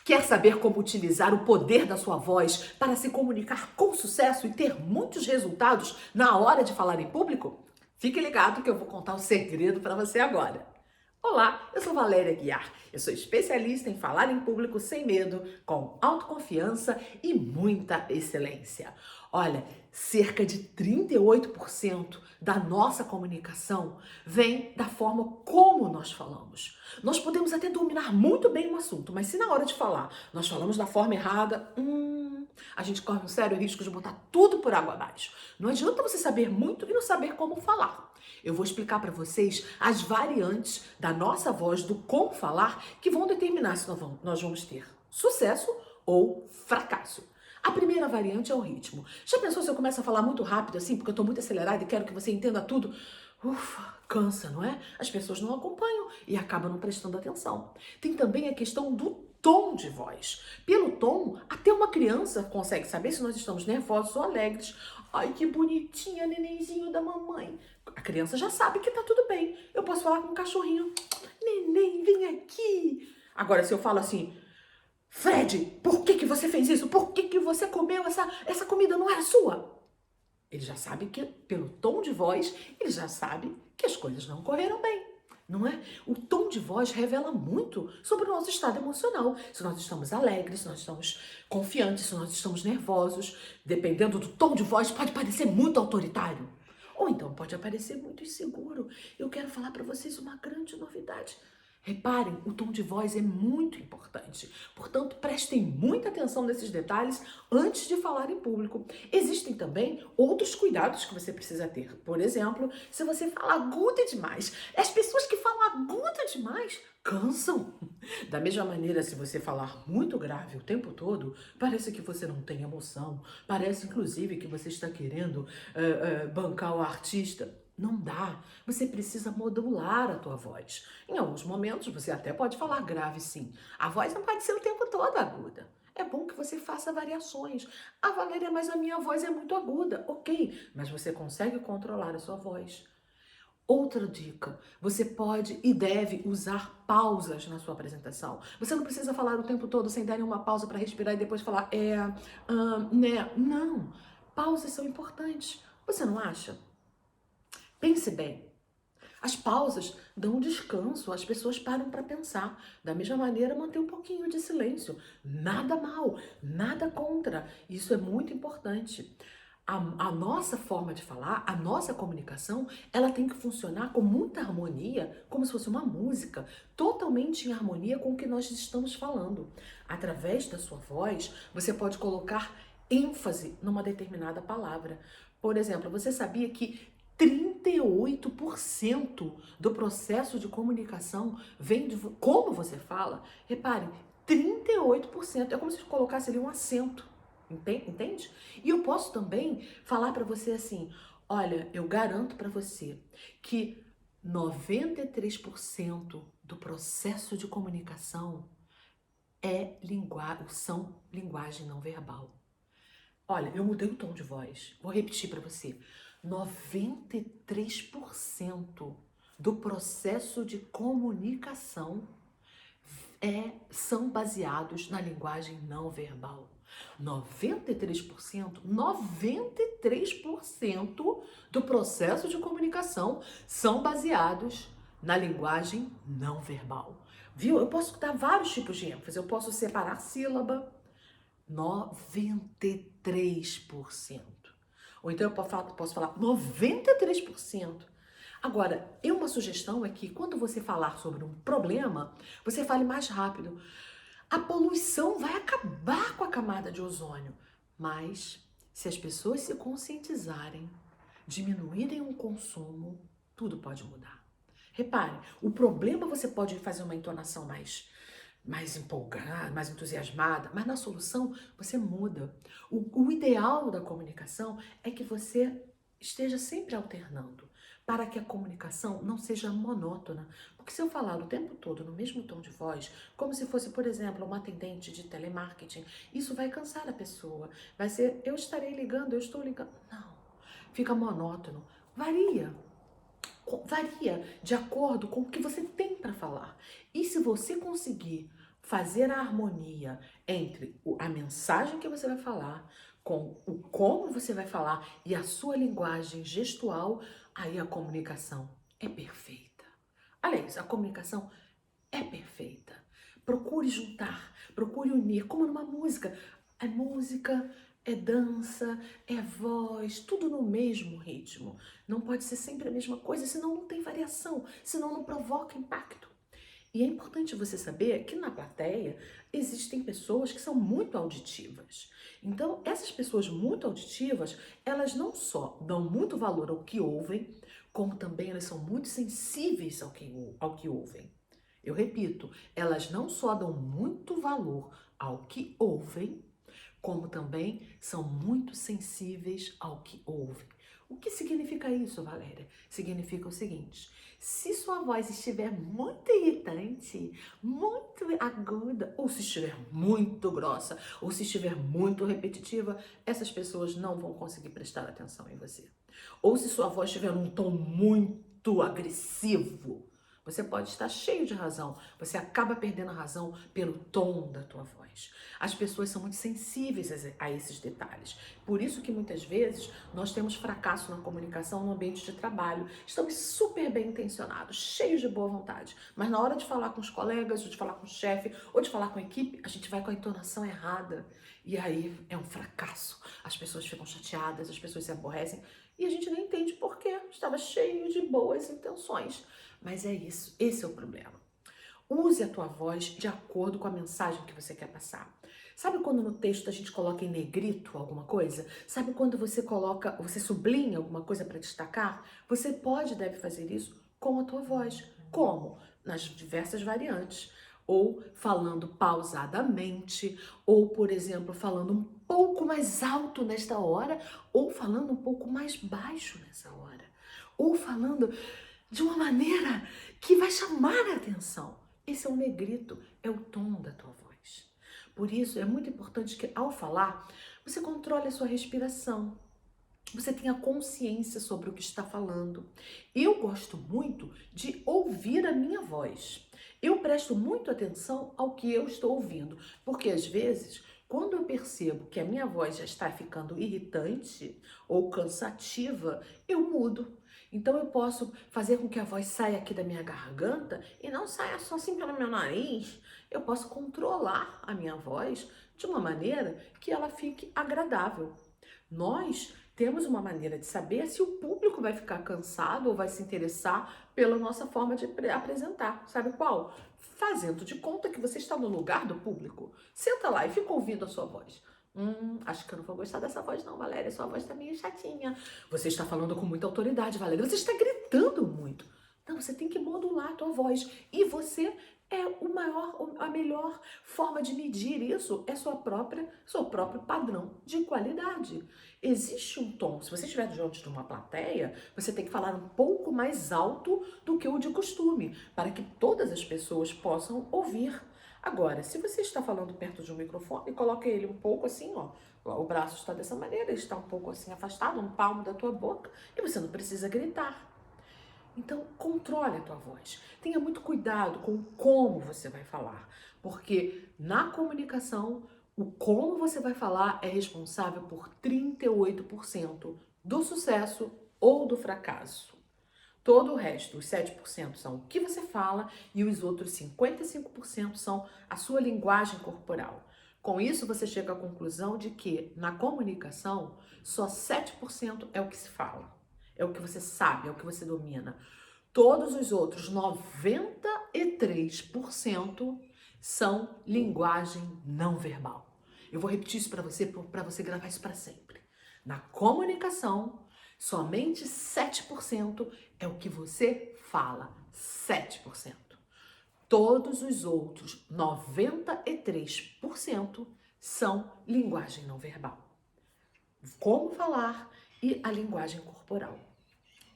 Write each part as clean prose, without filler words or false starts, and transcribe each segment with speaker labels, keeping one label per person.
Speaker 1: Quer saber como utilizar o poder da sua voz para se comunicar com sucesso e ter muitos resultados na hora de falar em público? Fique ligado que eu vou contar o segredo para você agora. Olá, eu sou Valéria Guiar. Eu sou especialista em falar em público sem medo, com autoconfiança e muita excelência. Olha, cerca de 38% da nossa comunicação vem da forma como nós falamos. Nós podemos até dominar muito bem um assunto, mas se na hora de falar nós falamos da forma errada, a gente corre um sério risco de botar tudo por água abaixo. Não adianta você saber muito e não saber como falar. Eu vou explicar para vocês as variantes da nossa voz, do como falar, que vão determinar se nós vamos ter sucesso ou fracasso. A primeira variante é o ritmo. Já pensou se eu começo a falar muito rápido assim, porque eu estou muito acelerada e quero que você entenda tudo? Ufa, cansa, não é? As pessoas não acompanham e acabam não prestando atenção. Tem também a questão do tom de voz. Pelo tom, até uma criança consegue saber se nós estamos nervosos ou alegres. Ai, que bonitinha, nenenzinho da mamãe. A criança já sabe que tá tudo bem. Eu posso falar com um cachorrinho. Neném, vem aqui. Agora, se eu falo assim, Fred, por que você fez isso? Por que você comeu essa comida? Não era sua? Ele já sabe que, pelo tom de voz, ele já sabe que as coisas não correram bem, não é? O tom de voz revela muito sobre o nosso estado emocional. Se nós estamos alegres, se nós estamos confiantes, se nós estamos nervosos. Dependendo do tom de voz, pode parecer muito autoritário. Ou então pode parecer muito inseguro. Eu quero falar para vocês uma grande novidade. Reparem, o tom de voz é muito importante. Portanto, prestem muita atenção nesses detalhes antes de falar em público. Existem também outros cuidados que você precisa ter. Por exemplo, se você fala agudo demais. As pessoas que falam agudo demais cansam. Da mesma maneira, se você falar muito grave o tempo todo, parece que você não tem emoção. Parece, inclusive, que você está querendo bancar o artista. Não dá. Você precisa modular a tua voz. Em alguns momentos você até pode falar grave, sim. A voz não pode ser o tempo todo aguda. É bom que você faça variações. Ah, Valéria, mas a minha voz é muito aguda. Ok, mas você consegue controlar a sua voz. Outra dica, você pode e deve usar pausas na sua apresentação. Você não precisa falar o tempo todo sem dar uma pausa para respirar e depois falar né. Não, pausas são importantes. Você não acha? Pense bem. As pausas dão um descanso, as pessoas param para pensar. Da mesma maneira, manter um pouquinho de silêncio. Nada mal, nada contra. Isso é muito importante. A nossa forma de falar, a nossa comunicação, ela tem que funcionar com muita harmonia, como se fosse uma música, totalmente em harmonia com o que nós estamos falando. Através da sua voz, você pode colocar ênfase numa determinada palavra. Por exemplo, você sabia que 38% do processo de comunicação vem de como você fala? Reparem, 38%. É como se eu colocasse ali um acento. Entende? E eu posso também falar para você assim: olha, eu garanto para você que 93% do processo de comunicação são linguagem não verbal. Olha, eu mudei o tom de voz. Vou repetir para você. 93% do processo de comunicação são baseados na linguagem não verbal. 93% do processo de comunicação são baseados na linguagem não verbal. Viu? Eu posso dar vários tipos de ênfase. Eu posso separar sílaba. 93%. Ou então eu posso falar 93%. Agora, uma sugestão é que quando você falar sobre um problema, você fale mais rápido. A poluição vai acabar com a camada de ozônio, mas se as pessoas se conscientizarem, diminuírem o consumo, tudo pode mudar. Repare, o problema você pode fazer uma entonação mais empolgada, mais entusiasmada, mas na solução você muda. O ideal da comunicação é que você esteja sempre alternando, para que a comunicação não seja monótona. Porque se eu falar o tempo todo no mesmo tom de voz, como se fosse, por exemplo, uma atendente de telemarketing, isso vai cansar a pessoa. Vai ser, eu estarei ligando, eu estou ligando. Não, fica monótono. Varia de acordo com o que você tem para falar. E se você conseguir fazer a harmonia entre a mensagem que você vai falar, com o como você vai falar e a sua linguagem gestual, aí a comunicação é perfeita. Olha isso, a comunicação é perfeita. Procure juntar, procure unir, como numa música. É música, é dança, é voz, tudo no mesmo ritmo. Não pode ser sempre a mesma coisa, senão não tem variação, senão não provoca impacto. E é importante você saber que na plateia existem pessoas que são muito auditivas. Então, essas pessoas muito auditivas, elas não só dão muito valor ao que ouvem, como também elas são muito sensíveis ao que ouvem. Eu repito, elas não só dão muito valor ao que ouvem, como também são muito sensíveis ao que ouvem. O que significa isso, Valéria? Significa o seguinte: se sua voz estiver muito irritante, muito aguda, ou se estiver muito grossa, ou se estiver muito repetitiva, essas pessoas não vão conseguir prestar atenção em você. Ou se sua voz estiver num tom muito agressivo, você pode estar cheio de razão, você acaba perdendo a razão pelo tom da tua voz. As pessoas são muito sensíveis a esses detalhes. Por isso que muitas vezes nós temos fracasso na comunicação no ambiente de trabalho. Estamos super bem intencionados, cheios de boa vontade, mas na hora de falar com os colegas, ou de falar com o chefe, ou de falar com a equipe, a gente vai com a entonação errada. E aí é um fracasso. As pessoas ficam chateadas, as pessoas se aborrecem e a gente nem entende por quê. Estava cheio de boas intenções. Mas é isso, esse é o problema. Use a tua voz de acordo com a mensagem que você quer passar. Sabe quando no texto a gente coloca em negrito alguma coisa? Sabe quando você sublinha alguma coisa para destacar? Você pode e deve fazer isso com a tua voz. Como? Nas diversas variantes. Ou falando pausadamente, ou, por exemplo, falando um pouco mais alto nesta hora, ou falando um pouco mais baixo nessa hora, ou falando de uma maneira que vai chamar a atenção. Esse é o negrito, é o tom da tua voz. Por isso, é muito importante que, ao falar, você controle a sua respiração, você tenha consciência sobre o que está falando. Eu gosto muito de ouvir a minha voz. Eu presto muito atenção ao que eu estou ouvindo, porque às vezes, quando eu percebo que a minha voz já está ficando irritante ou cansativa, eu mudo. Então eu posso fazer com que a voz saia aqui da minha garganta e não saia só assim pelo meu nariz. Eu posso controlar a minha voz de uma maneira que ela fique agradável. Nós temos uma maneira de saber se o público vai ficar cansado ou vai se interessar pela nossa forma de apresentar. Sabe qual? Fazendo de conta que você está no lugar do público. Senta lá e fica ouvindo a sua voz. Acho que eu não vou gostar dessa voz não, Valéria. Sua voz tá meio chatinha. Você está falando com muita autoridade, Valéria. Você está gritando muito. Não, você tem que modular a tua voz. E você é a melhor forma de medir isso é seu próprio padrão de qualidade. Existe um tom. Se você estiver diante de uma plateia, você tem que falar um pouco mais alto do que o de costume, para que todas as pessoas possam ouvir. Agora, se você está falando perto de um microfone, coloque ele um pouco assim, ó. O braço está dessa maneira, ele está um pouco assim afastado, um palmo da tua boca, e você não precisa gritar. Então, controle a tua voz. Tenha muito cuidado com como você vai falar, porque na comunicação, o como você vai falar é responsável por 38% do sucesso ou do fracasso. Todo o resto, os 7% são o que você fala e os outros 55% são a sua linguagem corporal. Com isso, você chega à conclusão de que na comunicação, só 7% é o que se fala, é o que você sabe, é o que você domina. Todos os outros 93% são linguagem não verbal. Eu vou repetir isso para você gravar isso para sempre. Na comunicação, somente 7% é o que você fala. 7%. Todos os outros 93% são linguagem não verbal. Como falar e a linguagem corporal.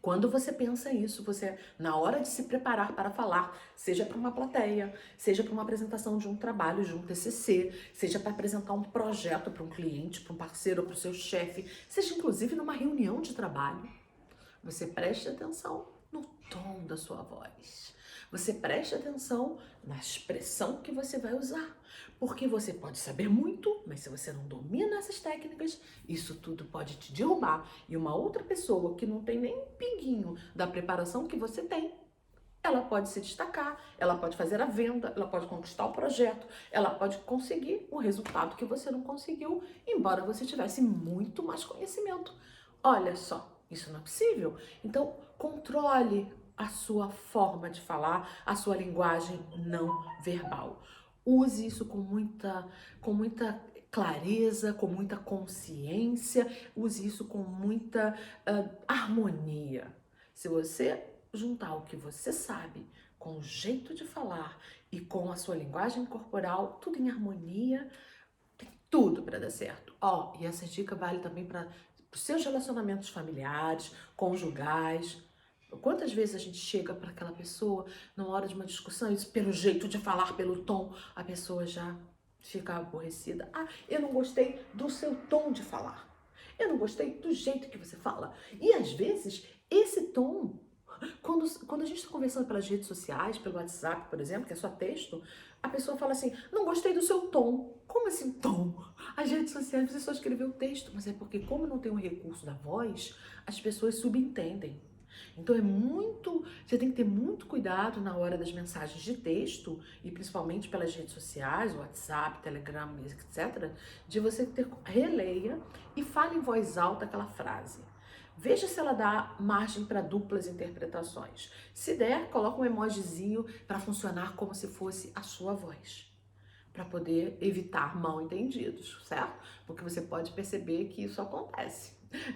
Speaker 1: Quando você pensa isso, você, na hora de se preparar para falar, seja para uma plateia, seja para uma apresentação de um trabalho, de um TCC, seja para apresentar um projeto para um cliente, para um parceiro, para o seu chefe, seja inclusive numa reunião de trabalho, você preste atenção no tom da sua voz. Você preste atenção na expressão que você vai usar, porque você pode saber muito, mas se você não domina essas técnicas, isso tudo pode te derrubar. E uma outra pessoa que não tem nem um pinguinho da preparação que você tem, ela pode se destacar, ela pode fazer a venda, ela pode conquistar o projeto, ela pode conseguir o resultado que você não conseguiu, embora você tivesse muito mais conhecimento. Olha só, isso não é possível. Então, controle a sua forma de falar, a sua linguagem não verbal. Use isso com muita clareza, com muita consciência, use isso com muita harmonia. Se você juntar o que você sabe com o jeito de falar e com a sua linguagem corporal, tudo em harmonia, tem tudo para dar certo. Ó, e essa dica vale também para os seus relacionamentos familiares, conjugais. Quantas vezes a gente chega para aquela pessoa numa hora de uma discussão e pelo jeito de falar, pelo tom, a pessoa já fica aborrecida. Ah, eu não gostei do seu tom de falar. Eu não gostei do jeito que você fala. E às vezes esse tom, quando a gente está conversando pelas redes sociais, pelo WhatsApp, por exemplo, que é só texto, a pessoa fala assim, não gostei do seu tom. Como assim tom? As redes sociais você só escreveu o texto, mas é porque como não tem o recurso da voz, as pessoas subentendem. Então você tem que ter muito cuidado na hora das mensagens de texto e principalmente pelas redes sociais, WhatsApp, Telegram, etc, de você releia e fale em voz alta aquela frase. Veja se ela dá margem para duplas interpretações. Se der, coloca um emojizinho para funcionar como se fosse a sua voz, para poder evitar mal-entendidos, certo? Porque você pode perceber que isso acontece.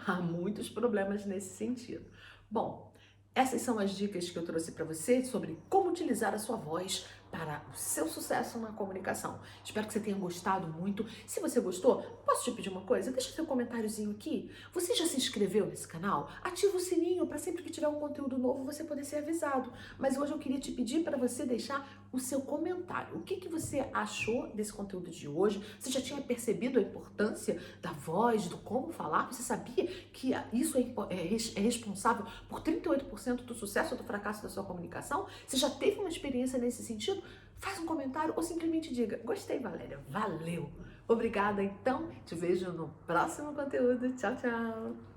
Speaker 1: Há muitos problemas nesse sentido. Bom, essas são as dicas que eu trouxe para você sobre como utilizar a sua voz para o seu sucesso na comunicação. Espero que você tenha gostado muito. Se você gostou, posso te pedir uma coisa? Deixa seu comentáriozinho aqui. Você já se inscreveu nesse canal? Ativa o sininho para sempre que tiver um conteúdo novo você poder ser avisado. Mas hoje eu queria te pedir para você deixar o seu comentário. O que você achou desse conteúdo de hoje? Você já tinha percebido a importância da voz, do como falar? Você sabia que isso é responsável por 38% do sucesso ou do fracasso da sua comunicação? Você já teve uma experiência nesse sentido? Faz um comentário ou simplesmente diga, gostei, Valéria, valeu. Obrigada, então, te vejo no próximo conteúdo. Tchau, tchau.